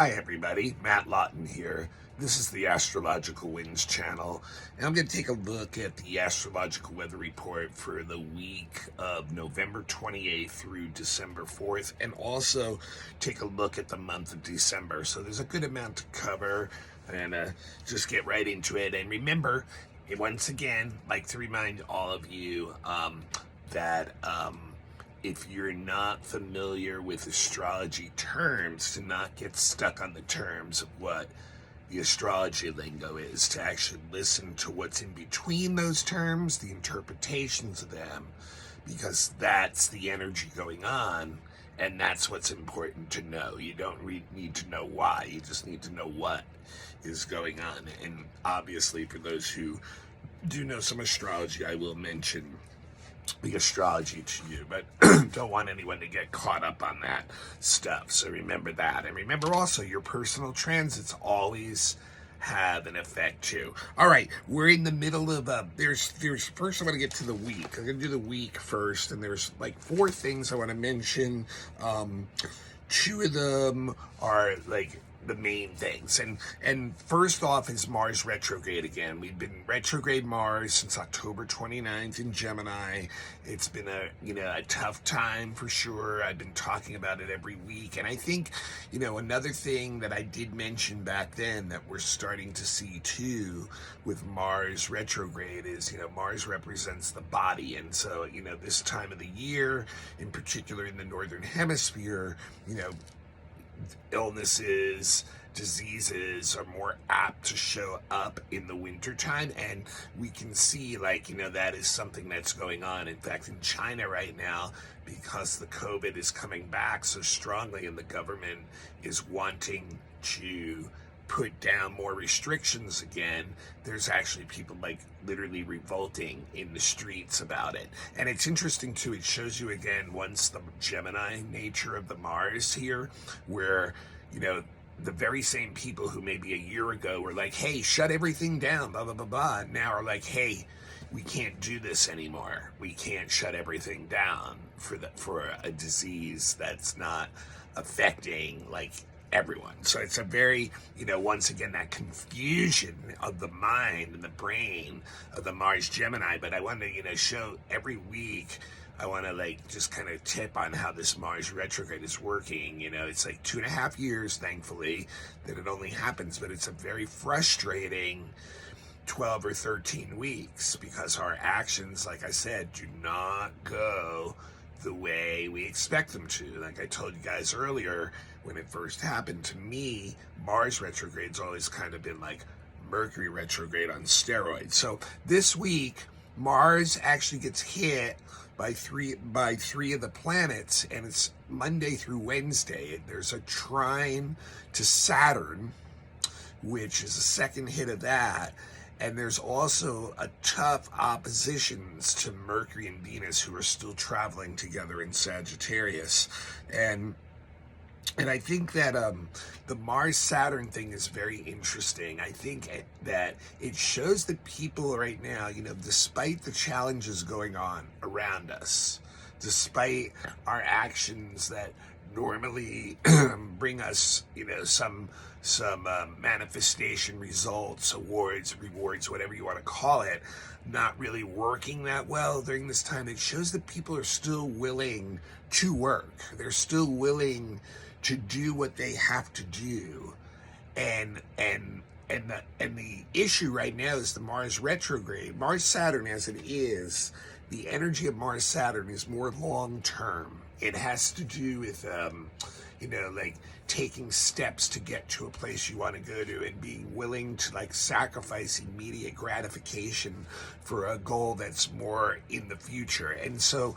Hi everybody, Matt Lawton here. This is the Astrological Winds channel, and I'm going to take a look at the astrological weather report for the week of November 28th through December 4th, and also take a look at the month of December. So there's a good amount to cover, and just get right into it. And remember, once again, like to remind all of you that if you're not familiar with astrology terms, to not get stuck on the terms of what the astrology lingo is, to actually listen to what's in between those terms, the interpretations of them, because that's the energy going on, and that's what's important to know. You don't need to know why, you just need to know what is going on. And obviously, for those who do know some astrology, I will mention the astrology to you, but don't want anyone to get caught up on that stuff. So remember that. And remember also, your personal transits always have an effect too. All right, we're in the middle of there's first I want to get to the week. I'm going to do the week first, and there's like 4 things I want to mention. 2 of them are like the main things, and first off is Mars retrograde again. We've been retrograde Mars since October 29th in Gemini. It's been a tough time for sure. I've been talking about it every week, and I think another thing that I did mention back then that we're starting to see too with Mars retrograde is Mars represents the body, and so this time of the year, in particular in the northern hemisphere, illnesses, diseases are more apt to show up in the wintertime, and we can see that is something that's going on. In fact, in China right now, because the COVID is coming back so strongly and the government is wanting to put down more restrictions again, there's actually people literally revolting in the streets about it. And it's interesting too, it shows you again once the Gemini nature of the Mars here, where the very same people who maybe a year ago were like, hey, shut everything down, blah blah blah blah, now are like, hey, we can't do this anymore, we can't shut everything down for a disease that's not affecting everyone. So it's a very, once again, that confusion of the mind and the brain of the Mars Gemini. But I want to, show every week, I want to just kind of tip on how this Mars retrograde is working. It's 2.5 years, thankfully, that it only happens, but it's a very frustrating 12 or 13 weeks because our actions, like I said, do not go the way we expect them to. Like I told you guys earlier, when it first happened to me, Mars retrograde's always kind of been like Mercury retrograde on steroids. So this week, Mars actually gets hit by three of the planets, and it's Monday through Wednesday. There's a trine to Saturn, which is a second hit of that. And there's also a tough oppositions to Mercury and Venus, who are still traveling together in Sagittarius. And I think that the Mars-Saturn thing is very interesting. I think that it shows that people right now, despite the challenges going on around us, despite our actions that normally bring us, some manifestation, results, awards, rewards, whatever you want to call it, not really working that well during this time. It shows that people are still willing to work. They're still willing to do what they have to do. And the issue right now is the Mars retrograde. Mars Saturn, as it is, the energy of Mars Saturn is more long term. It has to do with taking steps to get to a place you want to go to, and being willing to sacrifice immediate gratification for a goal that's more in the future. And so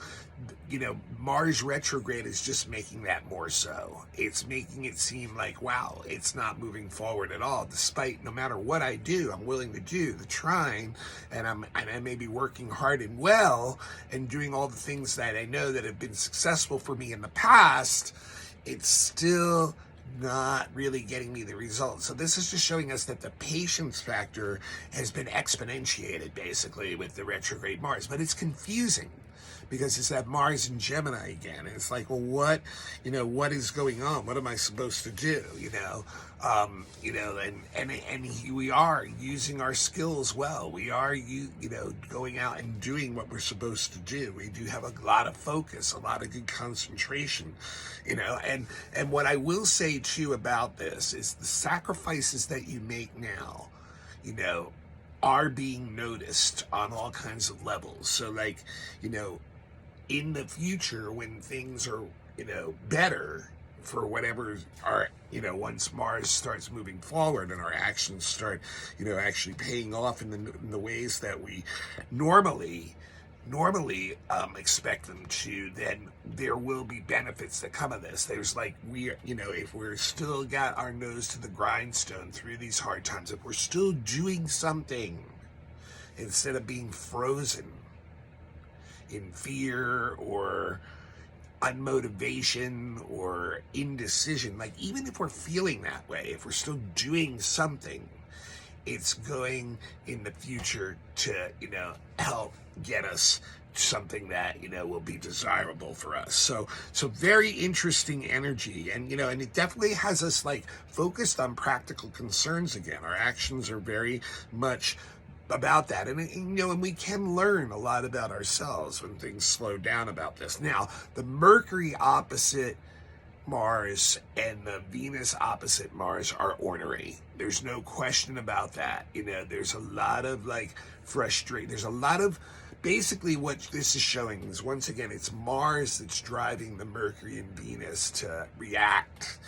Mars retrograde is just making that more so. It's making it seem like, wow, it's not moving forward at all, despite no matter what I do, I'm willing to do the trine, and I may be working hard and well and doing all the things that I know that have been successful for me in the past. It's still not really getting me the results. So this is just showing us that the patience factor has been exponentiated basically with the retrograde Mars, but it's confusing. because it's that Mars in Gemini again. And it's like, well, what is going on? What am I supposed to do? And here we are using our skills well. We are, going out and doing what we're supposed to do. We do have a lot of focus, a lot of good concentration, and what I will say too about this is the sacrifices that you make now, are being noticed on all kinds of levels. So in the future when things are, better for whatever are, once Mars starts moving forward and our actions start, actually paying off in the ways that we normally expect them to, then there will be benefits that come of this. There's if we're still got our nose to the grindstone through these hard times, if we're still doing something instead of being frozen in fear or unmotivation or indecision, even if we're feeling that way, if we're still doing something, it's going in the future to, help get us something that, will be desirable for us. So very interesting energy. And, and it definitely has us focused on practical concerns again. Our actions are very much about that, and we can learn a lot about ourselves when things slow down about this. Now, the Mercury opposite Mars and the Venus opposite Mars are ornery. There's no question about that. There's a lot of frustration. There's a lot of, basically what this is showing is, once again, it's Mars that's driving the Mercury and Venus to react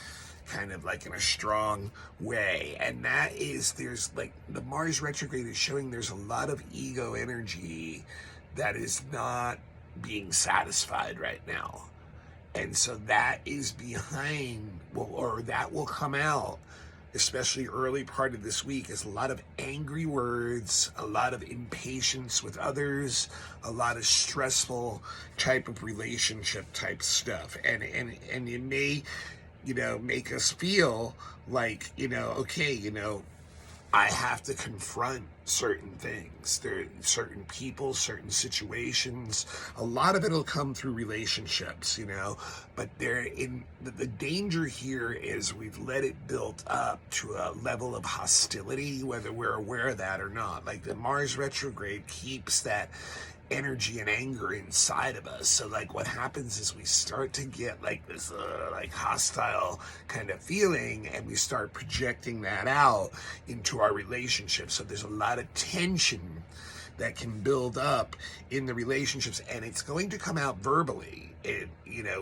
kind of in a strong way. And that is, there's the Mars retrograde is showing there's a lot of ego energy that is not being satisfied right now. And so that is behind, or that will come out, especially early part of this week, is a lot of angry words, a lot of impatience with others, a lot of stressful type of relationship type stuff. And it may, make us feel okay, I have to confront certain things. There are certain people, certain situations. A lot of it'll come through relationships, but the danger here is we've let it build up to a level of hostility, whether we're aware of that or not. The Mars retrograde keeps that energy and anger inside of us. So what happens is we start to get this hostile kind of feeling, and we start projecting that out into our relationships. So there's a lot of tension that can build up in the relationships, and it's going to come out verbally.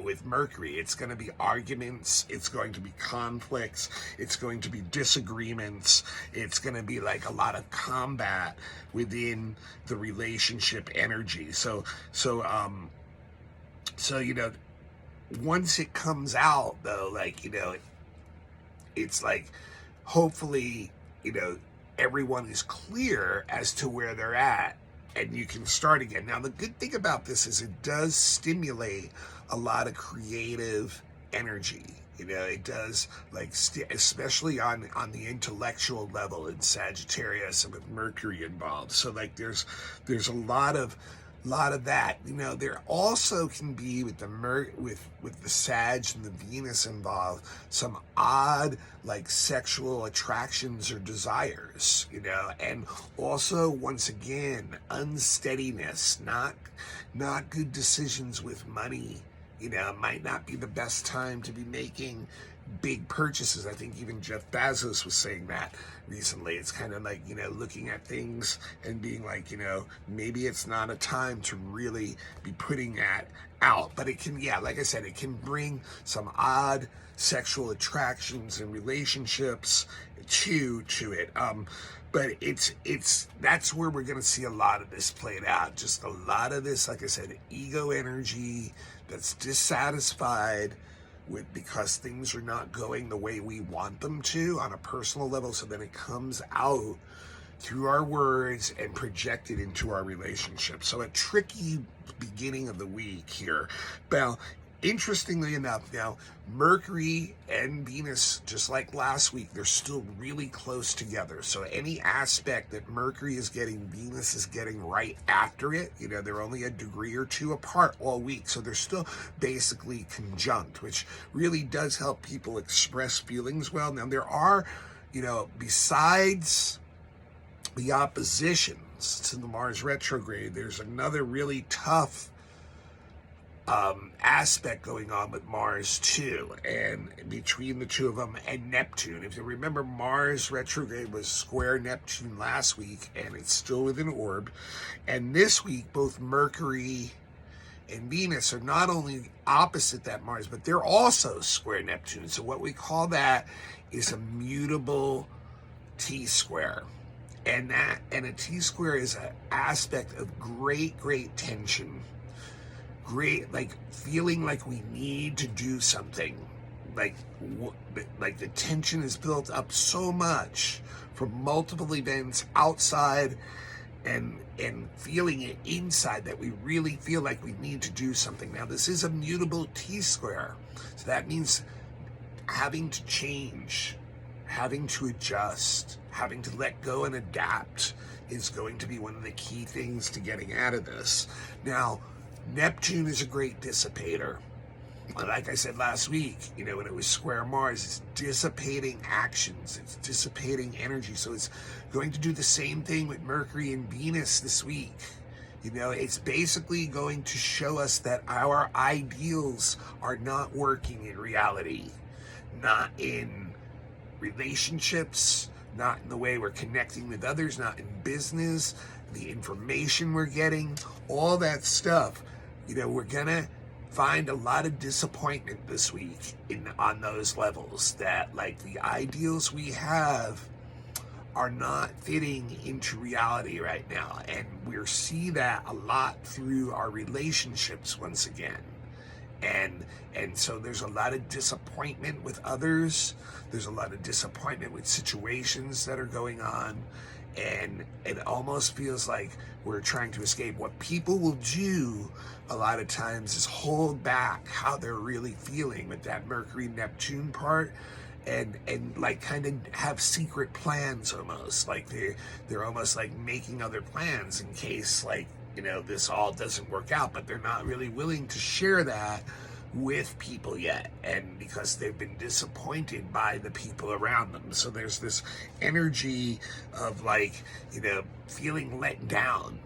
With Mercury, it's going to be arguments, it's going to be conflicts, it's going to be disagreements, it's going to be a lot of combat within the relationship energy. So once it comes out though, it's hopefully, everyone is clear as to where they're at, and you can start again. Now, the good thing about this is it does stimulate a lot of creative energy. It does, especially on the intellectual level in Sagittarius and with Mercury involved. So there's a lot of that. There also can be with the Sag and the Venus involved some odd sexual attractions or desires, and also, once again, unsteadiness, not good decisions with money. It might not be the best time to be making big purchases. I think even Jeff Bezos was saying that recently. It's kind of looking at things and being maybe it's not a time to really be putting that out. But it can, like I said, it can bring some odd sexual attractions and relationships to it. But that's where we're going to see a lot of this played out. Just a lot of this, like I said, ego energy that's dissatisfied with, because things are not going the way we want them to on a personal level. So then it comes out through our words and projected into our relationship. So a tricky beginning of the week here. Now, interestingly enough, now Mercury and Venus, just like last week, they're still really close together. So any aspect that Mercury is getting, Venus is getting right after it. They're only a degree or two apart all week. So they're still basically conjunct, which really does help people express feelings well. Now there are, besides the oppositions to the Mars retrograde, there's another really tough aspect going on with Mars too, and between the two of them and Neptune. If you remember, Mars retrograde was square Neptune last week, and it's still within orb. And this week, both Mercury and Venus are not only opposite that Mars, but they're also square Neptune. So what we call that is a mutable T-square. And a T-square is an aspect of great tension. Great, like feeling like we need to do something, like the tension is built up so much from multiple events outside and feeling it inside that we really feel like we need to do something. Now this is a mutable T-square, so that means having to change, having to adjust, having to let go and adapt is going to be one of the key things to getting out of this. Now Neptune is a great dissipator. Like I said last week, when it was square Mars, it's dissipating actions, it's dissipating energy. So it's going to do the same thing with Mercury and Venus this week. It's basically going to show us that our ideals are not working in reality, not in relationships, not in the way we're connecting with others, not in business, the information we're getting, all that stuff. We're gonna find a lot of disappointment this week on those levels, that like the ideals we have are not fitting into reality right now. And we see that a lot through our relationships once again. And so there's a lot of disappointment with others. There's a lot of disappointment with situations that are going on. And it almost feels like we're trying to escape. What people will do a lot of times is hold back how they're really feeling with that Mercury Neptune part, and like kind of have secret plans almost. Like they're almost like making other plans in case this all doesn't work out, but they're not really willing to share that with people yet, and because they've been disappointed by the people around them. So there's this energy of feeling let down,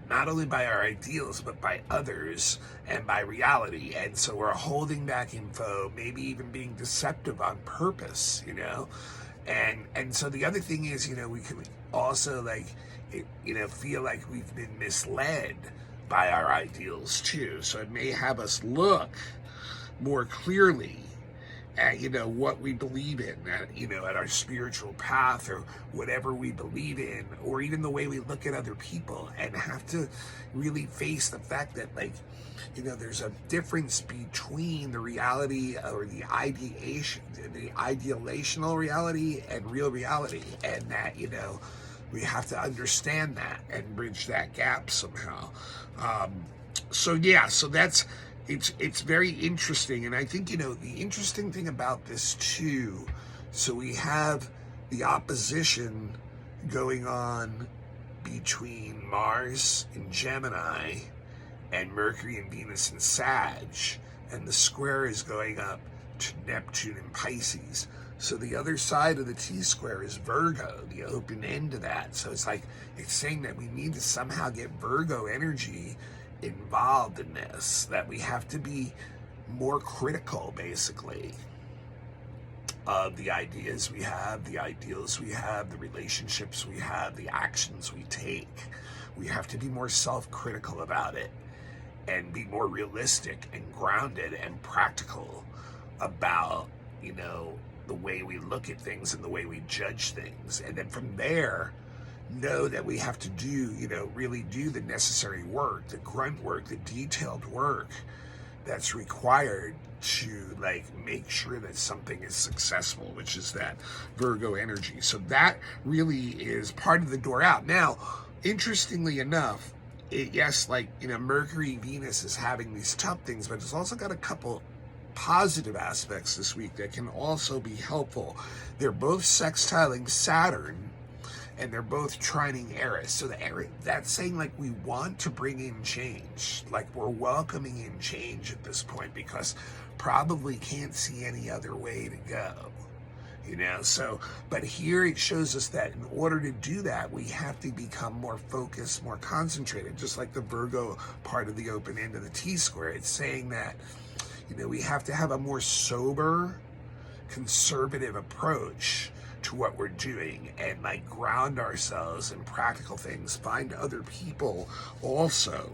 not only by our ideals, but by others and by reality. And so we're holding back info, maybe even being deceptive on purpose, and so the other thing is, we can also feel like we've been misled by our ideals too. So it may have us look more clearly at what we believe in, at our spiritual path, or whatever we believe in, or even the way we look at other people, and have to really face the fact that there's a difference between the reality or the ideational reality and real reality, and that we have to understand that and bridge that gap somehow. So that's it's very interesting. And I think the interesting thing about this too, so we have the opposition going on between Mars in Gemini and Mercury and Venus in Sag, and the square is going up to Neptune in Pisces. So the other side of the T-square is Virgo, the open end of that. So it's saying that we need to somehow get Virgo energy involved in this, that we have to be more critical, basically, of the ideas we have, the ideals we have, the relationships we have, the actions we take. We have to be more self-critical about it and be more realistic and grounded and practical about, the way we look at things and the way we judge things. And then from there, know that we have to do, really do the necessary work, the grunt work, the detailed work that's required to make sure that something is successful, which is that Virgo energy. So that really is part of the door out. Now, interestingly enough, yes, like, Mercury Venus is having these tough things, but it's also got a couple positive aspects this week that can also be helpful. They're both sextiling Saturn, and they're both trining Eris. So that's saying like we want to bring in change, like we're welcoming in change at this point because probably can't see any other way to go. So, but here it shows us that in order to do that, we have to become more focused, more concentrated, just like the Virgo part of the open end of the T-square. It's saying that, we have to have a more sober, conservative approach to what we're doing and like ground ourselves in practical things, find other people also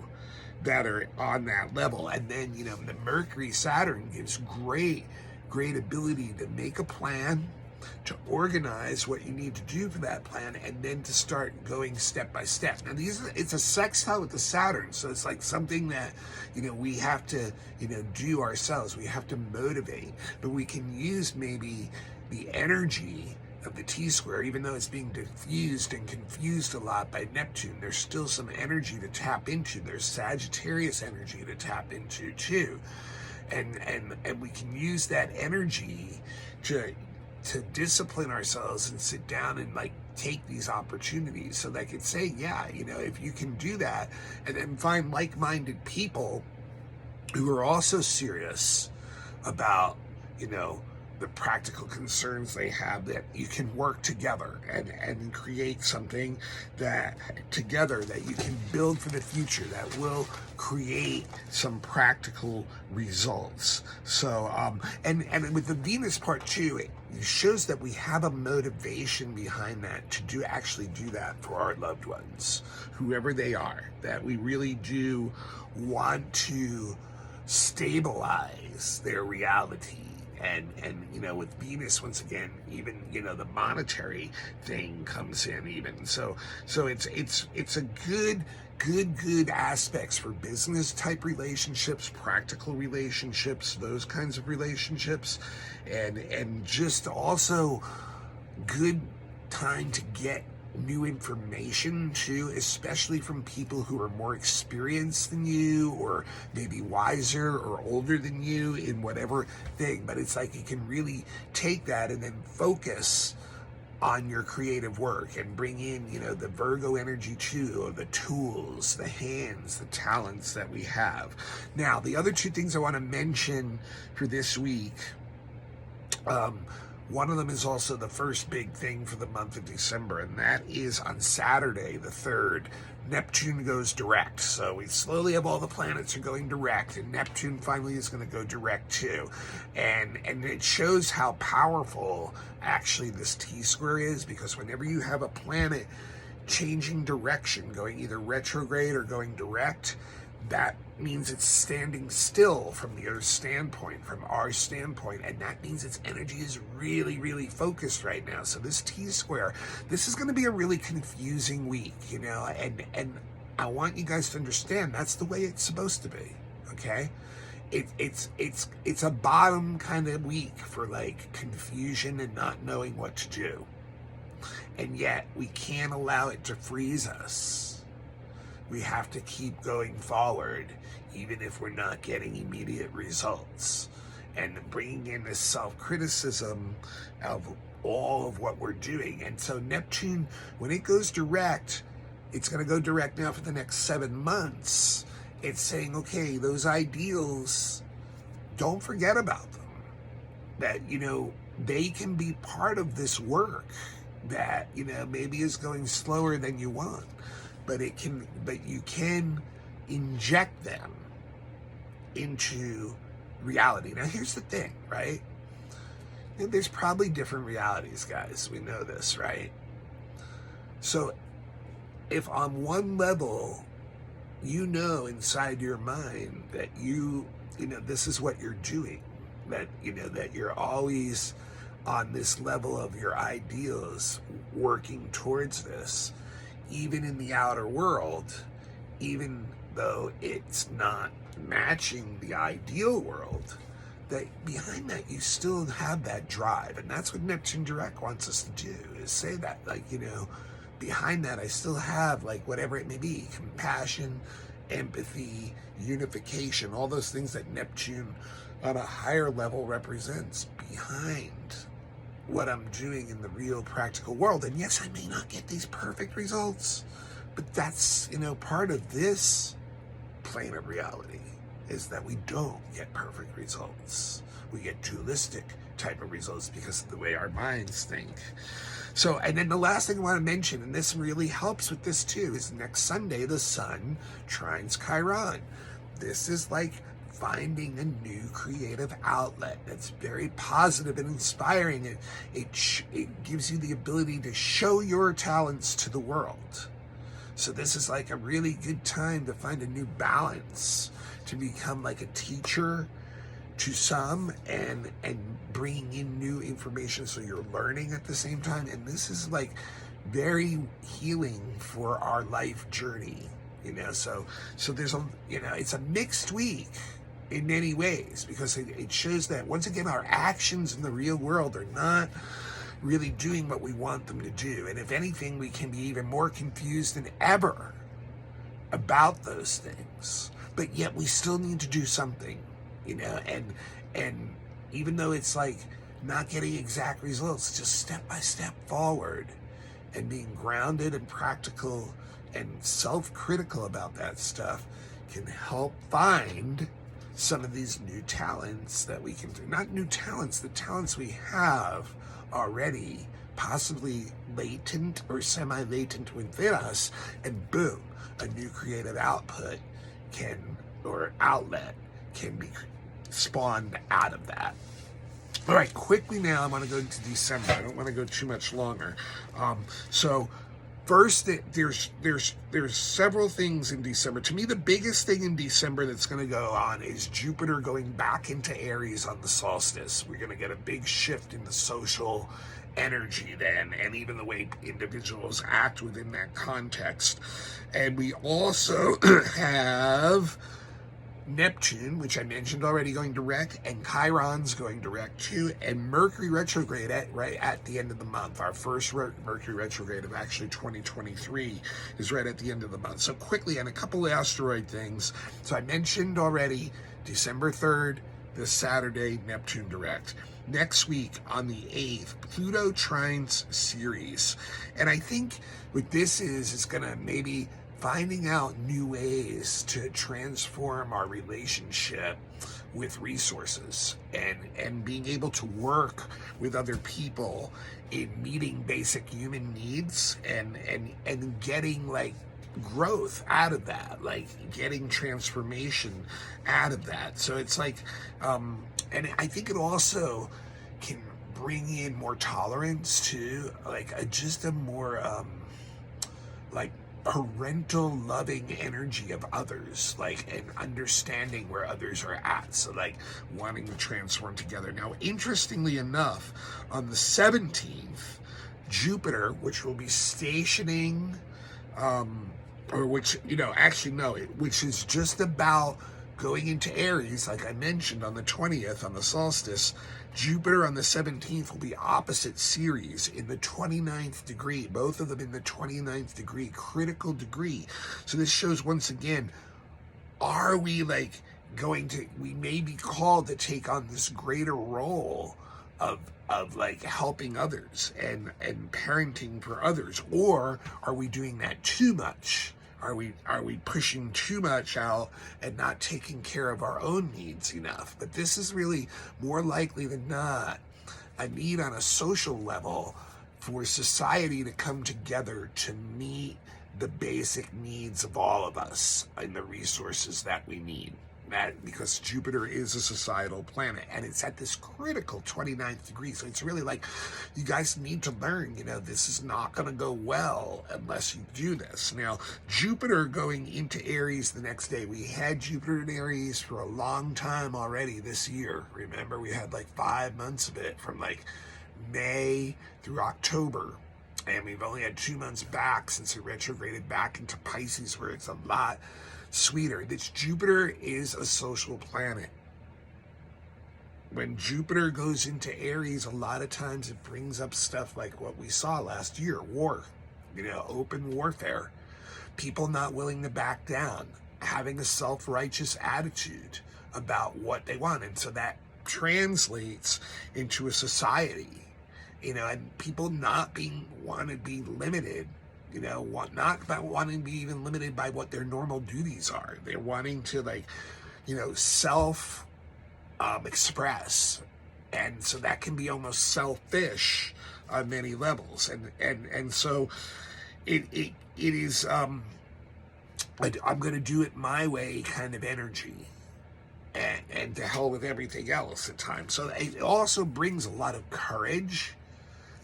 that are on that level. And then, the Mercury Saturn gives great ability to make a plan, to organize what you need to do for that plan, and then to start going step by step. Now it's a sextile with the Saturn, so it's like something that we have to do ourselves. We have to motivate, but we can use maybe the energy of the T-square, even though it's being diffused and confused a lot by Neptune. There's still some energy to tap into. There's Sagittarius energy to tap into too, and we can use that energy to discipline ourselves and sit down and like take these opportunities. So like it's saying, if you can do that and then find like-minded people who are also serious about, the practical concerns they have, that you can work together and create something that together that you can build for the future that will create some practical results. So and with the Venus part too, it shows that we have a motivation behind that to actually do that for our loved ones, whoever they are, that we really do want to stabilize their reality. And with Venus, once again, even the monetary thing comes in even. So it's a good aspects for business type relationships, practical relationships, those kinds of relationships, and just also good time to get new information too, especially from people who are more experienced than you, or maybe wiser or older than you in whatever thing. But it's like you can really take that and then focus on your creative work and bring in, the Virgo energy too, of the tools, the hands, the talents that we have. Now, the other two things I want to mention for this week, one of them is also the first big thing for the month of December, and that is on Saturday, the 3rd, Neptune goes direct. So we slowly have all the planets are going direct, and Neptune finally is going to go direct too. And it shows how powerful actually this T-square is, because whenever you have a planet changing direction, going either retrograde or going direct, that means it's standing still from the Earth's standpoint, from our standpoint, and that means its energy is really, really focused right now. So this T-square, this is going to be a really confusing week, and I want you guys to understand that's the way it's supposed to be, okay? It's a bottom kind of week for like confusion and not knowing what to do, and yet we can't allow it to freeze us. We have to keep going forward, even if we're not getting immediate results. And bringing in this self-criticism of all of what we're doing. And so Neptune, when it goes direct, it's going to go direct now for the next 7 months. It's saying, okay, those ideals, don't forget about them. That, they can be part of this work that, maybe is going slower than you want. But you can inject them into reality. Now, here's the thing, right? There's probably different realities, guys. We know this, right? So if on one level, inside your mind that this is what you're doing, that, that you're always on this level of your ideals, working towards this, even in the outer world, even though it's not matching the ideal world, that behind that you still have that drive. And that's what Neptune direct wants us to do, is say that, behind that, I still have like whatever it may be, compassion, empathy, unification, all those things that Neptune on a higher level represents behind what I'm doing in the real practical world. And yes, I may not get these perfect results, but that's, part of this plane of reality is that we don't get perfect results. We get dualistic type of results because of the way our minds think. So, and then the last thing I want to mention, and this really helps with this too, is next Sunday, the sun trines Chiron. This is like finding a new creative outlet that's very positive and inspiring. It gives you the ability to show your talents to the world. So this is like a really good time to find a new balance, to become like a teacher to some and bringing in new information so you're learning at the same time. And this is like very healing for our life journey, so there's it's a mixed week in many ways, because it shows that once again our actions in the real world are not really doing what we want them to do. And if anything, we can be even more confused than ever about those things. But yet we still need to do something, and even though it's like not getting exact results, just step by step forward and being grounded and practical and self-critical about that stuff can help find some of these new talents that we can do. Not new talents, the talents we have already, possibly latent or semi-latent within us, and boom, a new creative outlet can be spawned out of that. All right, quickly now, I want to go into December. I don't want to go too much longer. So first, there's several things in December. To me, the biggest thing in December that's going to go on is Jupiter going back into Aries on the solstice. We're going to get a big shift in the social energy then, and even the way individuals act within that context. And we also have Neptune, which I mentioned already, going direct, and Chiron's going direct too, and Mercury retrograde right at the end of the month. Our first Mercury retrograde of actually 2023 is right at the end of the month. So quickly, on a couple of asteroid things. So I mentioned already December 3rd, this Saturday, Neptune direct. Next week on the 8th, Pluto trines Ceres. And I think what this is going to maybe finding out new ways to transform our relationship with resources and being able to work with other people in meeting basic human needs and getting like growth out of that, like getting transformation out of that. So it's like, and I think it also can bring in more tolerance to like just a more like parental loving energy of others, like, and understanding where others are at. So like wanting to transform together. Now, interestingly enough, on the 17th, Jupiter, which will be stationing, which is just about going into Aries, like I mentioned on the 20th, on the solstice, Jupiter on the 17th will be opposite Ceres in the 29th degree, both of them in the 29th degree, critical degree. So this shows once again, are we like we may be called to take on this greater role of like helping others and parenting for others, or are we doing that too much? Are we pushing too much out and not taking care of our own needs enough? But this is really more likely than not a need on a social level for society to come together to meet the basic needs of all of us and the resources that we need. That because Jupiter is a societal planet and it's at this critical 29th degree. So it's really like, you guys need to learn, this is not going to go well unless you do this. Now, Jupiter going into Aries the next day. We had Jupiter in Aries for a long time already this year. Remember, we had like 5 months of it from like May through October. And we've only had 2 months back since it retrograded back into Pisces, where it's a lot sweeter. This Jupiter is a social planet. When Jupiter goes into Aries, a lot of times it brings up stuff like what we saw last year, war, open warfare, people not willing to back down, having a self-righteous attitude about what they want. And so that translates into a society, and people not want to be limited, not about wanting to be even limited by what their normal duties are. They're wanting to self express. And so that can be almost selfish on many levels. And so it is, I'm going to do it my way kind of energy. And to hell with everything else at times. So it also brings a lot of courage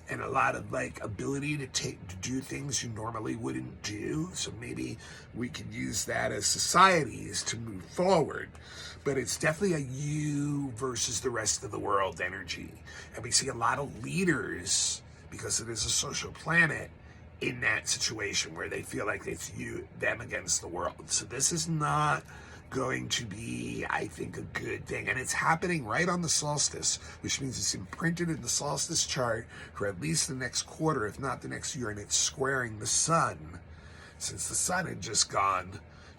and a lot of ability to do things you normally wouldn't do. So maybe we can use that as societies to move forward. But it's definitely a you versus the rest of the world energy. And we see a lot of leaders, because it is a social planet, in that situation where they feel like it's them against the world. So this is not going to be, I think, a good thing. And it's happening right on the solstice, which means it's imprinted in the solstice chart for at least the next quarter, if not the next year, and it's squaring the sun, since the sun had just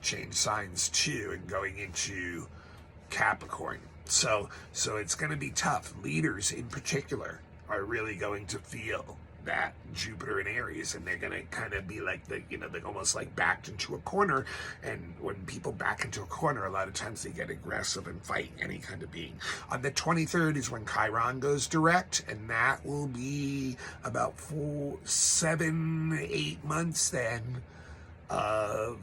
changed signs too, and going into Capricorn. So it's going to be tough. Leaders in particular are really going to feel that Jupiter in Aries, and they're going to kind of be they're almost backed into a corner. And when people back into a corner, a lot of times they get aggressive and fight any kind of being. On the 23rd is when Chiron goes direct, and that will be about 7-8 months then of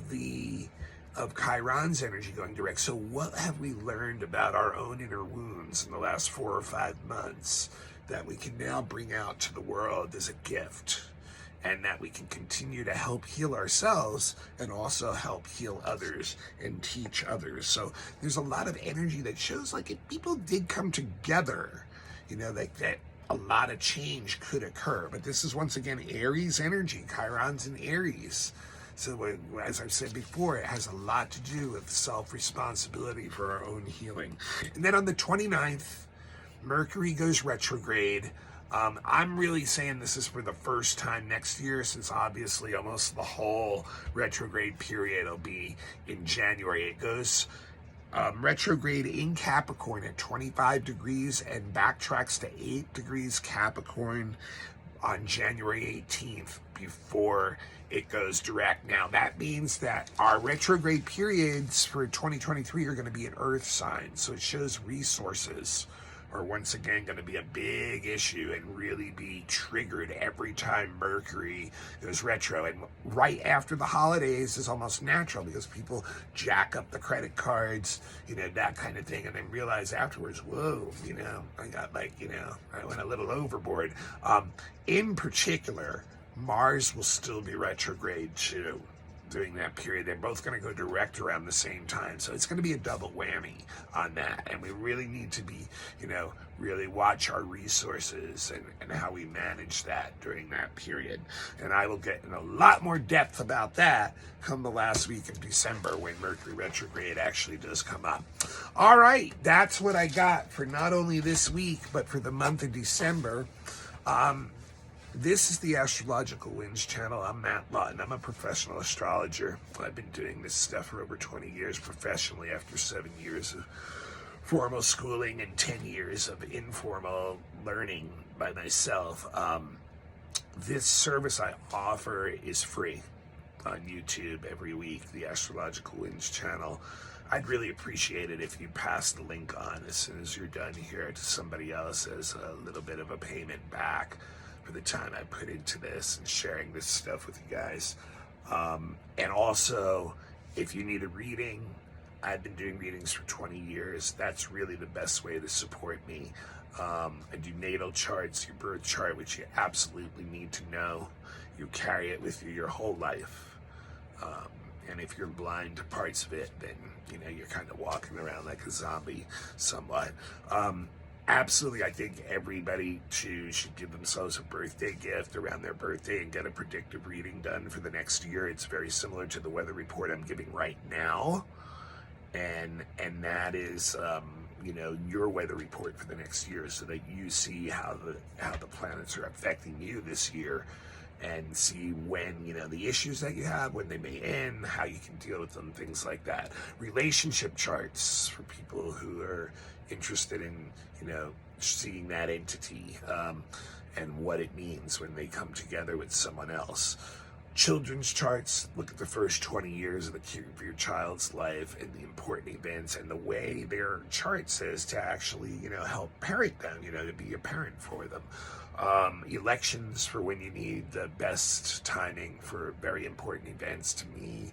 Chiron's energy going direct. So what have we learned about our own inner wounds in the last 4 or 5 months that we can now bring out to the world as a gift, and that we can continue to help heal ourselves and also help heal others and teach others? So there's a lot of energy that shows if people did come together, that a lot of change could occur. But this is once again Aries energy. Chiron's in Aries. So as I've said before, it has a lot to do with self-responsibility for our own healing. And then on the 29th, Mercury goes retrograde. I'm really saying this is for the first time next year, since obviously almost the whole retrograde period will be in January. It goes retrograde in Capricorn at 25 degrees and backtracks to 8 degrees Capricorn on January 18th before it goes direct. Now, that means that our retrograde periods for 2023 are going to be an Earth sign. So it shows resources are once again going to be a big issue and really be triggered every time Mercury goes retro. And right after the holidays is almost natural, because people jack up the credit cards, that kind of thing, and then realize afterwards, whoa, I got I went a little overboard. In particular, Mars will still be retrograde too during that period. They're both going to go direct around the same time. So it's going to be a double whammy on that. And we really need to be, really watch our resources and how we manage that during that period. And I will get in a lot more depth about that come the last week of December, when Mercury retrograde actually does come up. All right, that's what I got for not only this week, but for the month of December. This is the Astrological Winds channel. I'm Matt Lawton. I'm a professional astrologer. I've been doing this stuff for over 20 years professionally, after 7 years of formal schooling and 10 years of informal learning by myself. This service I offer is free on YouTube every week, the Astrological Winds channel. I'd really appreciate it if you pass the link on as soon as you're done here to somebody else as a little bit of a payment back for the time I put into this and sharing this stuff with you guys. And also, if you need a reading, I've been doing readings for 20 years. That's really the best way to support me. I do natal charts, your birth chart, which you absolutely need to know. You carry it with you your whole life. And if you're blind to parts of it, then you're kind of walking around like a zombie somewhat. Absolutely, I think everybody too should give themselves a birthday gift around their birthday and get a predictive reading done for the next year. It's very similar to the weather report I'm giving right now, and that is your weather report for the next year, so that you see how the planets are affecting you this year, and see when, the issues that you have, when they may end, how you can deal with them, things like that. Relationship charts for people who are interested in, seeing that entity, and what it means when they come together with someone else. Children's charts, look at the first 20 years of your child's life and the important events and the way their chart says to actually, help parent them, to be a parent for them. Elections for when you need the best timing for very important events. To me,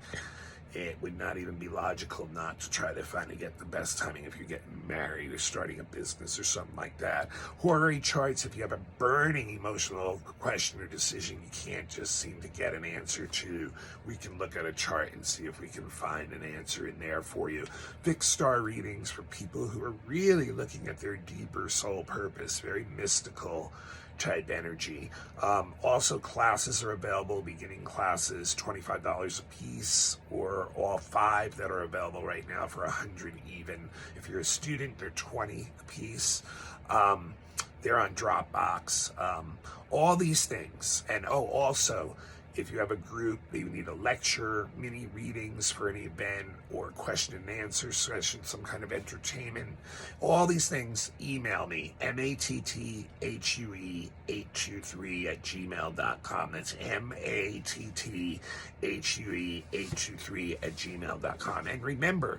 it would not even be logical not to try to finally get the best timing if you're getting married or starting a business or something like that. Horary charts, if you have a burning emotional question or decision you can't just seem to get an answer to, we can look at a chart and see if we can find an answer in there for you. Fixed star readings for people who are really looking at their deeper soul purpose, very mystical type energy. Also, classes are available, beginning classes, $25 a piece, or all 5 that are available right now for $100 even. If you're a student, they're $20 a piece. They're on Dropbox. All these things. And also, if you have a group, you need a lecture, mini readings for any event, or question and answer session, some kind of entertainment, all these things, email me, matthuey823@gmail.com. That's matthuey823@gmail.com. And remember,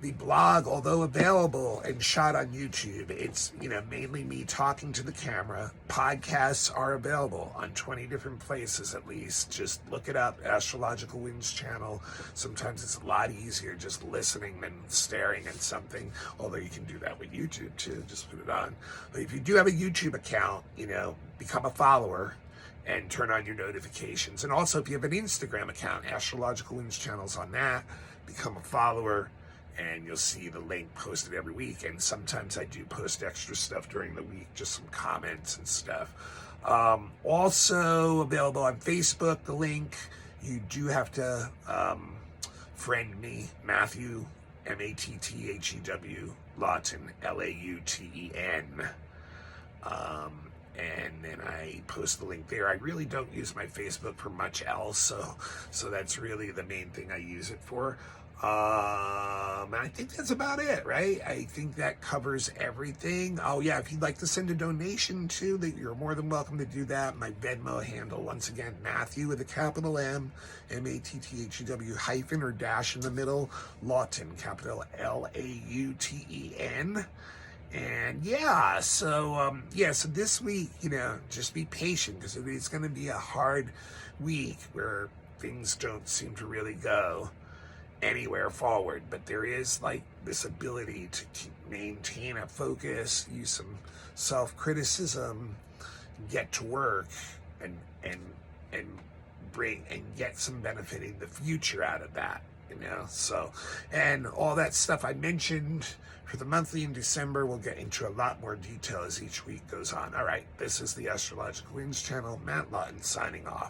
the blog, although available and shot on YouTube, it's, mainly me talking to the camera. Podcasts are available on 20 different places at least. Just look it up, Astrological Winds channel. Sometimes it's a lot easier just listening than staring at something, although you can do that with YouTube too, just put it on. But if you do have a YouTube account, become a follower and turn on your notifications. And also, if you have an Instagram account, Astrological Winds channel's on that, become a follower, and you'll see the link posted every week. And sometimes I do post extra stuff during the week, just some comments and stuff. Also available on Facebook, the link. You do have to friend me, Matthew, Mattthew, Lawton, Lauten. And then I post the link there. I really don't use my Facebook for much else, so that's really the main thing I use it for. I think that's about it, right? I think that covers everything. Oh yeah, if you'd like to send a donation too, that you're more than welcome to do that. My Venmo handle, once again, Matthew with a capital M, Mattthew, hyphen or dash in the middle, Lauten, capital Lauten. And so this week, just be patient, because it's going to be a hard week where things don't seem to really go anywhere forward, but there is like this ability to maintain a focus, use some self-criticism, get to work, and bring and get some benefit in the future out of that, so, and all that stuff I mentioned for the monthly in December, we'll get into a lot more detail as each week goes on. All right, this is the Astrological Winds channel. Matt Lawton signing off.